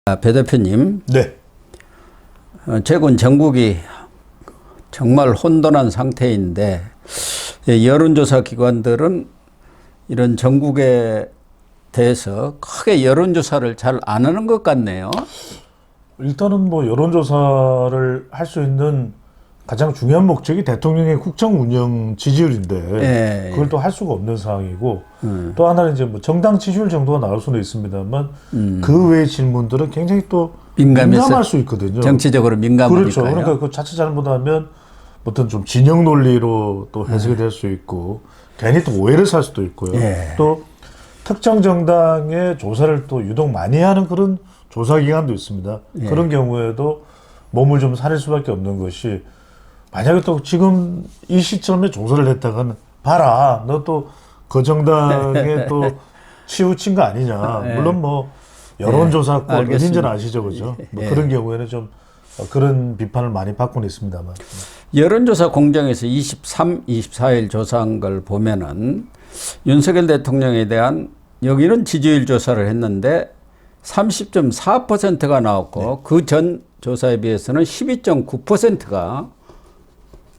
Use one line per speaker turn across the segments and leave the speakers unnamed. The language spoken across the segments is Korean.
배 대표님,
네.
최근 전국이 정말 혼돈한 상태인데 여론조사 기관들은 이런 전국에 대해서 크게 여론조사를 잘 안 하는 것 같네요.
일단은 뭐 여론조사를 할 수 있는 가장 중요한 목적이 대통령의 국정 운영 지지율인데 그걸 또 할 수가 없는 상황이고 또 하나는 이제 뭐 정당 지지율 정도가 나올 수는 있습니다만 그 외의 질문들은 굉장히 또 민감할 수 있거든요.
정치적으로 민감하니까요.
그렇죠. 그러니까 그 자칫 잘못하면 어떤 좀 진영 논리로 또 해석이 될 수 있고 괜히 또 오해를 살 수도 있고요. 또 특정 정당의 조사를 또 유독 많이 하는 그런 조사 기관도 있습니다. 그런 경우에도 몸을 좀 사릴 수밖에 없는 것이 만약에 또 지금 이 시점에 조사를 했다가는 봐라, 너 또 그 정당에 또 치우친 거 아니냐. 물론 뭐 여론조사권 어딘지는 아시죠, 그죠? 뭐 그런 경우에는 좀 그런 비판을 많이 받고는 있습니다만.
여론조사 공정에서 23, 24일 조사한 걸 보면은 윤석열 대통령에 대한 여기는 지지율 조사를 했는데 30.4%가 나왔고 그 전 조사에 비해서는 12.9%가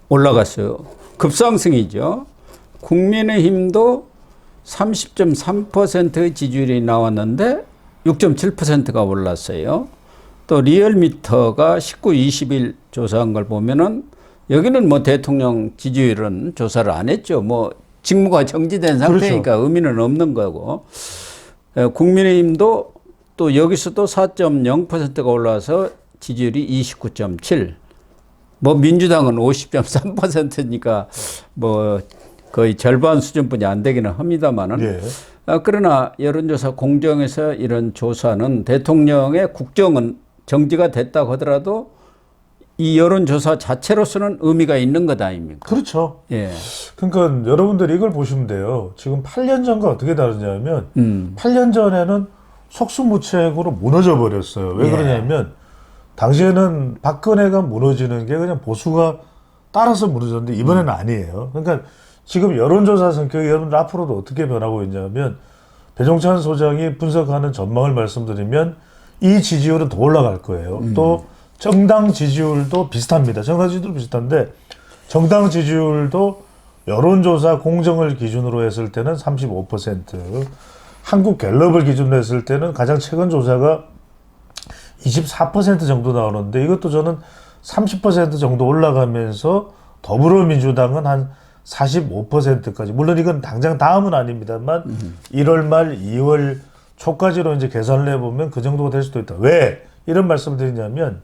올라갔어요. 급상승이죠. 국민의힘도 30.3%의 지지율이 나왔는데 6.7%가 올랐어요. 또 리얼미터가 19, 20일 조사한 걸 보면은 여기는 뭐 대통령 지지율은 조사를 안 했죠. 뭐 직무가 정지된 상태니까 그렇죠. 의미는 없는 거고. 국민의힘도 또 여기서도 4.0%가 올라서 지지율이 29.7. 뭐 민주당은 50.3%니까 뭐 거의 절반 수준뿐이 안 되기는 합니다만은. 그러나 여론조사 공정에서 이런 조사는 대통령의 국정은 정지가 됐다고 하더라도 이 여론조사 자체로서는 의미가 있는 것 아닙니까?
그렇죠. 그러니까 여러분들이 이걸 보시면 돼요. 지금 8년 전과 어떻게 다르냐면 8년 전에는 속수무책으로 무너져 버렸어요. 왜 그러냐면 당시에는 박근혜가 무너지는 게 그냥 보수가 따라서 무너졌는데 이번에는 아니에요. 그러니까 지금 여론조사 성격이 여러분들 앞으로도 어떻게 변하고 있냐면 배종찬 소장이 분석하는 전망을 말씀드리면 이 지지율은 더 올라갈 거예요. 또 정당 지지율도 비슷합니다. 정당 지지율도 비슷한데 정당 지지율도 여론조사 공정을 기준으로 했을 때는 35%, 한국 갤럽을 기준으로 했을 때는 가장 최근 조사가 24% 정도 나오는데 이것도 저는 30% 정도 올라가면서 더불어민주당은 한 45%까지, 물론 이건 당장 다음은 아닙니다만 1월 말 2월 초까지로 이제 계산을 해보면 그 정도가 될 수도 있다. 왜 이런 말씀을 드리냐면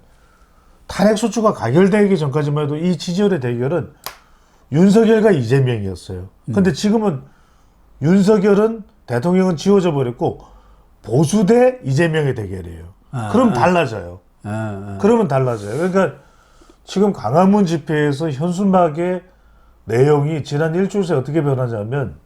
탄핵소추가 가결되기 전까지만 해도 이 지지율의 대결은 윤석열과 이재명이었어요. 근데 지금은 윤석열은 대통령은 지워져 버렸고 보수 대 이재명의 대결이에요. 그럼 달라져요. 그러면 달라져요. 그러니까 지금 광화문 집회에서 현수막의 내용이 지난 일주일 사이 어떻게 변하냐면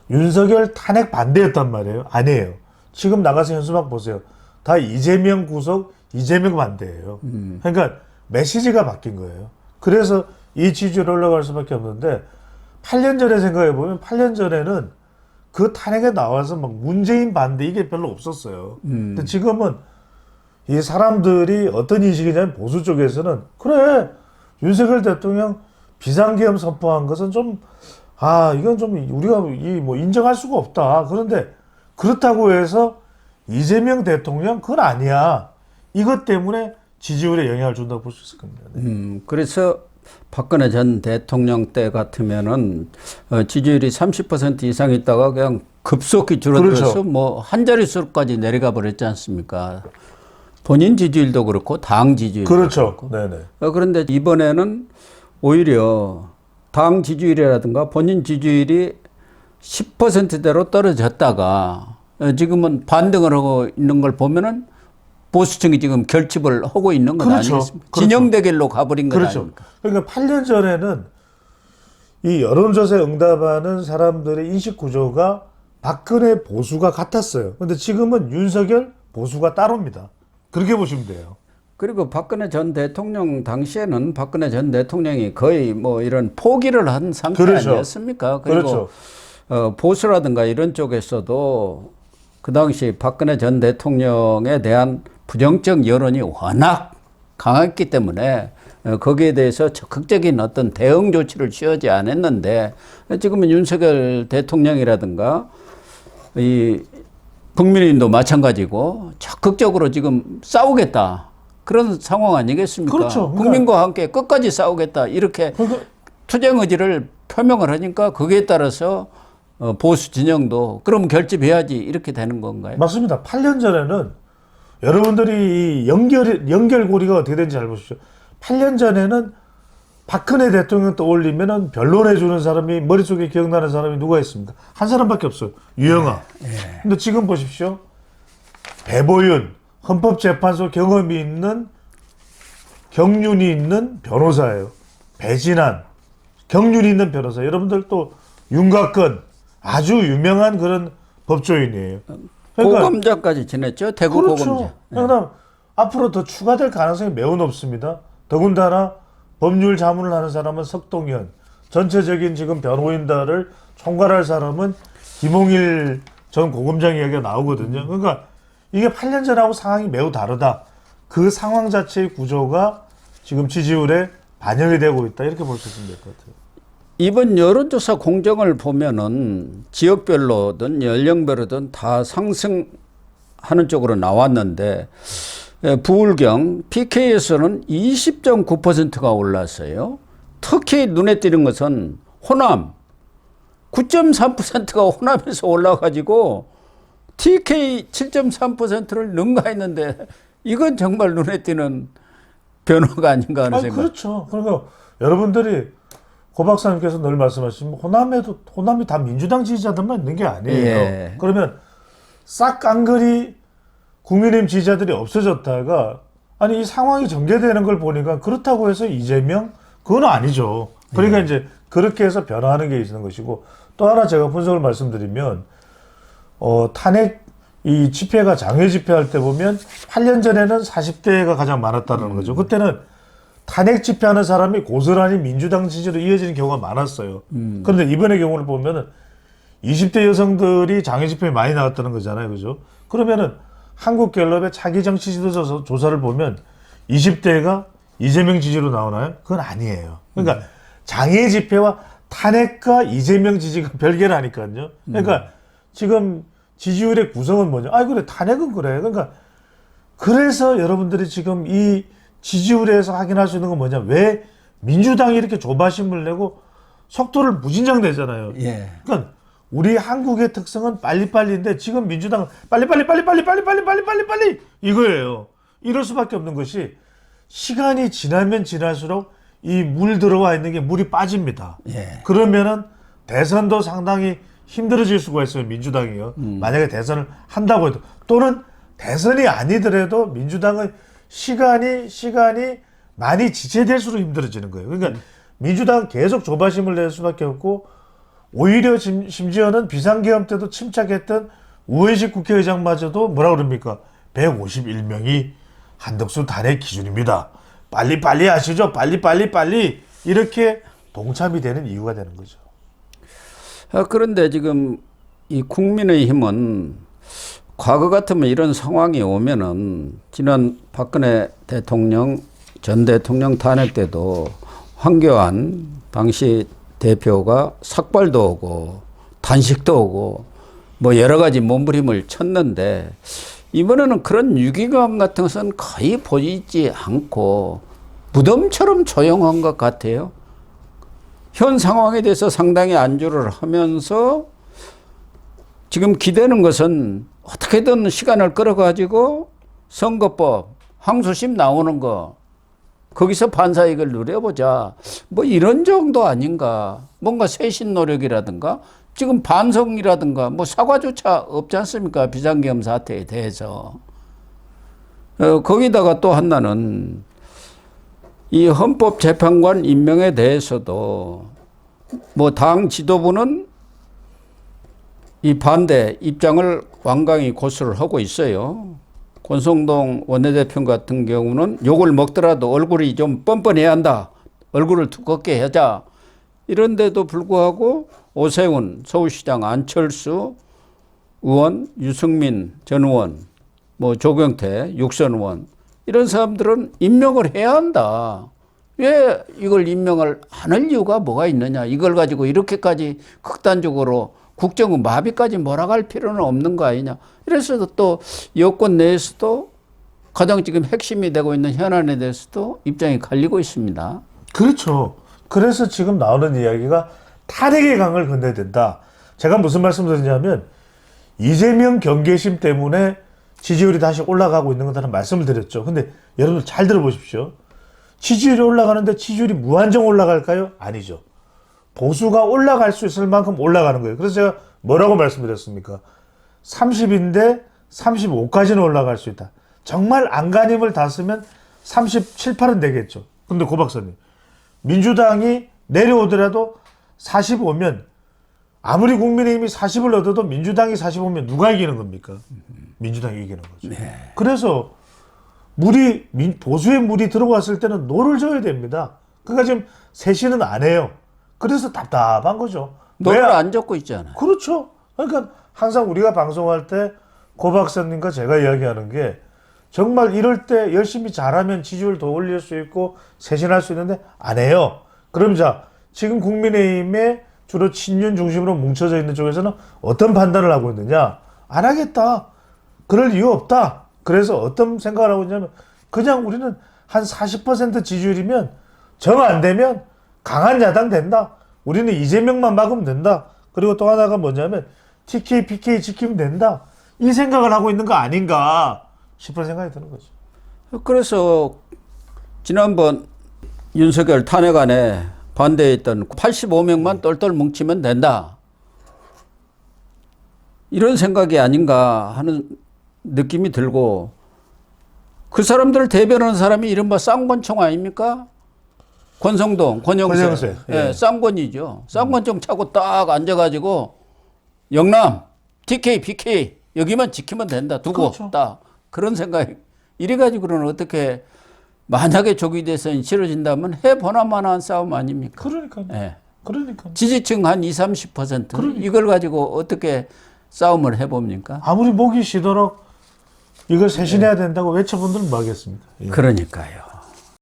윤석열 탄핵 반대였단 말이에요. 아니에요. 지금 나가서 현수막 보세요. 다 이재명 구속, 이재명 반대예요. 그러니까 메시지가 바뀐 거예요. 그래서 이 지지율이 올라갈 수밖에 없는데 8년 전에 생각해 보면 8년 전에는 그 탄핵에 나와서 막 문재인 반대 이게 별로 없었어요. 근데 지금은 이 사람들이 어떤 인식이냐면 보수 쪽에서는 그래 윤석열 대통령 비상계엄 선포한 것은 좀 이건 좀 우리가 뭐 인정할 수가 없다. 그런데 그렇다고 해서 이재명 대통령 그건 아니야. 이것 때문에 지지율에 영향을 준다고 볼 수 있을 겁니다.
그래서 박근혜 전 대통령 때 같으면은 지지율이 30% 이상 있다가 그냥 급속히 줄어들어서
그렇죠.
뭐 한 자릿수까지 내려가 버렸지 않습니까? 본인 지지율도 그렇고 당 지지율도
그렇죠.
그렇고.
네네.
그런데 이번에는 오히려 당 지지율이라든가 본인 지지율이 10%대로 떨어졌다가 지금은 반등을 하고 있는 걸 보면은 보수층이 지금 결집을 하고 있는 건 아니겠습니까? 진영 대결로 가버린 건 아닙니까?
그러니까 8년 전에는 이 여론조사에 응답하는 사람들의 인식 구조가 박근혜 보수가 같았어요. 근데 지금은 윤석열 보수가 따로입니다. 그렇게 보시면 돼요.
그리고 박근혜 전 대통령 당시에는 박근혜 전 대통령이 거의 뭐 이런 포기를 한 상태 아니었습니까? 그리고 보수라든가 이런 쪽에서도 그 당시 박근혜 전 대통령에 대한 부정적 여론이 워낙 강했기 때문에 거기에 대해서 적극적인 어떤 대응 조치를 취하지 않았는데 지금은 윤석열 대통령이라든가 이 국민의힘도 마찬가지고 적극적으로 지금 싸우겠다. 그런 상황 아니겠습니까?
그렇죠. 그러니까
국민과 함께 끝까지 싸우겠다. 이렇게 투쟁 의지를 표명을 하니까 거기에 따라서 보수 진영도 그럼 결집해야지 이렇게 되는 건가요?
맞습니다. 8년 전에는 여러분들이 이 연결고리가 어떻게 되는지 잘 보십시오. 8년 전에는 박근혜 대통령 떠올리면은 변론해주는 사람이 머릿속에 기억나는 사람이 누가 있습니까? 한 사람밖에 없어요. 유영아. 근데 지금 보십시오. 배보윤, 헌법재판소 경험이 있는 경륜이 있는 변호사예요. 배진환, 경륜이 있는 변호사. 여러분들 또 윤곽근 아주 유명한 그런 법조인이에요. 그러니까
고검장까지 지냈죠. 대구
그렇죠.
고검장.
그러니까 앞으로 더 추가될 가능성이 매우 높습니다. 더군다나 법률 자문을 하는 사람은 석동현, 전체적인 지금 변호인단을 총괄할 사람은 김홍일 전 고검장 이야기가 나오거든요. 그러니까 이게 8년 전하고 상황이 매우 다르다. 그 상황 자체의 구조가 지금 지지율에 반영이 되고 있다. 이렇게 볼 수 있으면 될 것 같아요.
이번 여론조사 공정을 보면은 지역별로든 연령별로든 다 상승하는 쪽으로 나왔는데 부울경 PK에서는 20.9%가 올랐어요. 특히 눈에 띄는 것은 호남 9.3%가 호남에서 올라가지고 TK 7.3%를 능가했는데 이건 정말 눈에 띄는 변화가 아닌가 하는 생각.
그렇죠. 그러니까 여러분들이 고 박사님께서 늘 말씀하시면 호남이 다 민주당 지지자들만 있는 게 아니에요.
예.
그러면 싹 깡그리 국민의힘 지지자들이 없어졌다가 아니 이 상황이 전개되는 걸 보니까 그렇다고 해서 이재명 그건 아니죠. 그러니까 이제 그렇게 해서 변화하는 게 있는 것이고 또 하나 제가 분석을 말씀드리면 탄핵 이 집회가 장외 집회할 때 보면 8년 전에는 40대가 가장 많았다는 거죠. 그때는 탄핵 집회하는 사람이 고스란히 민주당 지지로 이어지는 경우가 많았어요. 그런데 이번의 경우를 보면은 20대 여성들이 장외 집회에 많이 나왔다는 거잖아요. 그죠? 그러면은 한국갤럽의 차기 정치 지도 조사를 보면 20대가 이재명 지지로 나오나요? 그건 아니에요. 그러니까 장외 집회와 탄핵과 이재명 지지가 별개라니까요. 그러니까 지금 지지율의 구성은 뭐냐? 그래, 탄핵은 그래. 그러니까 그래서 여러분들이 지금 이 지지율에서 확인할 수 있는 건 뭐냐? 왜 민주당이 이렇게 조바심을 내고 속도를 무진장 내잖아요.
예.
그러니까 우리 한국의 특성은 빨리빨리인데 지금 민주당은 빨리 이거예요. 이럴 수밖에 없는 것이 시간이 지나면 지날수록 이 물 들어와 있는 게 물이 빠집니다.
예.
그러면은 대선도 상당히 힘들어질 수가 있어요. 민주당이요. 만약에 대선을 한다고 해도 또는 대선이 아니더라도 민주당은 시간이 많이 지체될수록 힘들어지는 거예요. 그러니까 민주당은 계속 조바심을 낼 수밖에 없고 오히려 심지어는 비상계엄 때도 침착했던 우현식 국회의장마저도 뭐라 그럽니까? 151명이 한덕수 탄핵 기준입니다. 빨리 하시죠. 빨리 이렇게 동참이 되는 이유가 되는 거죠.
그런데 지금 이 국민의힘은 과거 같으면 이런 상황이 오면은 지난 박근혜 대통령 전 대통령 탄핵 때도 황교안 당시 대표가 삭발도 오고 단식도 오고 뭐 여러 가지 몸부림을 쳤는데 이번에는 그런 유기감 같은 것은 거의 보이지 않고 무덤처럼 조용한 것 같아요. 현 상황에 대해서 상당히 안주를 하면서 지금 기대는 것은 어떻게든 시간을 끌어가지고 선거법, 항소심 나오는 거 거기서 판사익을 누려보자. 뭐 이런 정도 아닌가. 뭔가 쇄신 노력이라든가 지금 반성이라든가 뭐 사과조차 없지 않습니까? 비상계엄 사태에 대해서. 거기다가 또 하나는 이 헌법재판관 임명에 대해서도 뭐 당 지도부는 이 반대 입장을 완강히 고수를 하고 있어요. 권성동 원내대표 같은 경우는 욕을 먹더라도 얼굴이 좀 뻔뻔해야 한다. 얼굴을 두껍게 하자. 이런데도 불구하고 오세훈, 서울시장 안철수, 의원, 유승민 전 의원, 뭐 조경태, 육선 의원 이런 사람들은 임명을 해야 한다. 왜 이걸 임명을 안 할 이유가 뭐가 있느냐. 이걸 가지고 이렇게까지 극단적으로 국정의 마비까지 몰아갈 필요는 없는 거 아니냐. 이래서 또 여권 내에서도 가장 지금 핵심이 되고 있는 현안에 대해서도 입장이 갈리고 있습니다.
그렇죠. 그래서 지금 나오는 이야기가 탄핵의 강을 건너야 된다. 제가 무슨 말씀을 드리냐면 이재명 경계심 때문에 지지율이 다시 올라가고 있는 거다는 말씀을 드렸죠. 근데 여러분들 잘 들어보십시오. 지지율이 올라가는데 지지율이 무한정 올라갈까요? 아니죠. 보수가 올라갈 수 있을 만큼 올라가는 거예요. 그래서 제가 뭐라고 말씀드렸습니까? 30인데 35까지는 올라갈 수 있다. 정말 안간힘을 다 쓰면 37, 8은 되겠죠. 근데 고 박사님, 민주당이 내려오더라도 45면 아무리 국민의힘이 40을 얻어도 민주당이 45면 누가 이기는 겁니까? 민주당이 이기는 거죠.
네.
그래서 보수의 물이 들어왔을 때는 노를 져야 됩니다. 그러니까 지금 쇄신은 안 해요. 그래서 답답한 거죠.
노를 안 젓고 있잖아요.
그렇죠. 그러니까 항상 우리가 방송할 때 고 박사님과 제가 이야기하는 게 정말 이럴 때 열심히 잘하면 지지율 더 올릴 수 있고 쇄신할 수 있는데 안 해요. 그럼 자, 지금 국민의힘에 주로 친윤 중심으로 뭉쳐져 있는 쪽에서는 어떤 판단을 하고 있느냐? 안 하겠다. 그럴 이유 없다. 그래서 어떤 생각을 하고 있냐면 그냥 우리는 한 40% 지지율이면 정 안 되면 강한 야당 된다. 우리는 이재명만 막으면 된다. 그리고 또 하나가 뭐냐면 TK, PK 지키면 된다. 이 생각을 하고 있는 거 아닌가 싶은 생각이 드는 거죠.
그래서 지난번 윤석열 탄핵안에 반대했던 85명만 똘똘 뭉치면 된다. 이런 생각이 아닌가 하는 느낌이 들고 그 사람들을 대변하는 사람이 이른바 쌍권총 아닙니까? 권성동, 권영세. 예, 쌍권이죠. 쌍권총 차고 딱 앉아가지고 영남, TK, PK 여기만 지키면 된다. 두고
그렇죠.
딱 그런 생각이 이래가지고는 어떻게 만약에 조기 대선이 치러진다면 해보나마나한 싸움 아닙니까?
그러니까요.
예.
그러니까
지지층 한 20, 30%
그러니까.
이걸 가지고 어떻게 싸움을 해봅니까?
아무리 목이 쉬도록 이걸 쇄신해야 된다고 외쳐본들 뭐 하겠습니까? 예.
그러니까요.